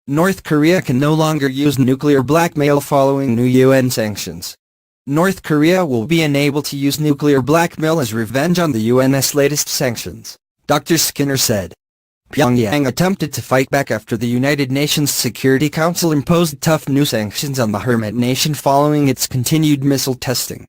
North Korea can no longer use nuclear blackmail following new UN sanctions. North Korea will be unable to use nuclear blackmail as revenge on the UN's latest sanctions, Dr. Skinner said. Pyongyang attempted to fight back after the United Nations Security Council imposed tough new sanctions on the hermit nation following its continued missile testing.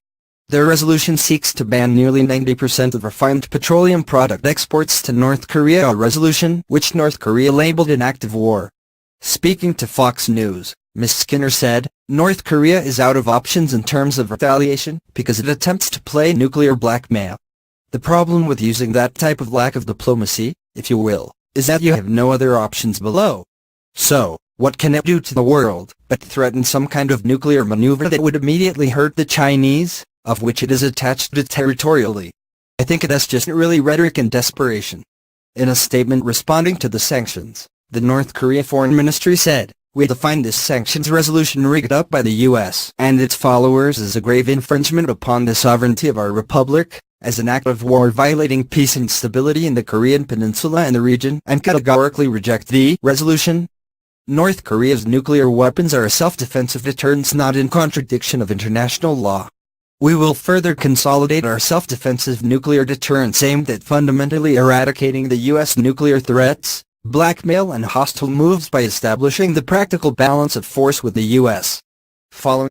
The resolution seeks to ban nearly 90% of refined petroleum product exports to North Korea, a resolution which North Korea labeled an act of war. Speaking to Fox News, Ms. Skinner said, North Korea is out of options in terms of retaliation because it attempts to play nuclear blackmail. The problem with using that type of lack of diplomacy, if you will, is that you have no other options below. So, what can it do to the world but threaten some kind of nuclear maneuver that would immediately hurt the Chinese, of which it is attached to territorially? I think that's just really rhetoric and desperation. In a statement responding to the sanctions, the North Korea Foreign Ministry said, "We define this sanctions resolution rigged up by the U.S. and its followers as a grave infringement upon the sovereignty of our republic, as an act of war violating peace and stability in the Korean peninsula and the region, and categorically reject the resolution." North Korea's nuclear weapons are a self-defensive deterrence not in contradiction of international law. We will further consolidate our self-defensive nuclear deterrence aimed at fundamentally eradicating the U.S. nuclear threats, blackmail and hostile moves by establishing the practical balance of force with the U.S. Following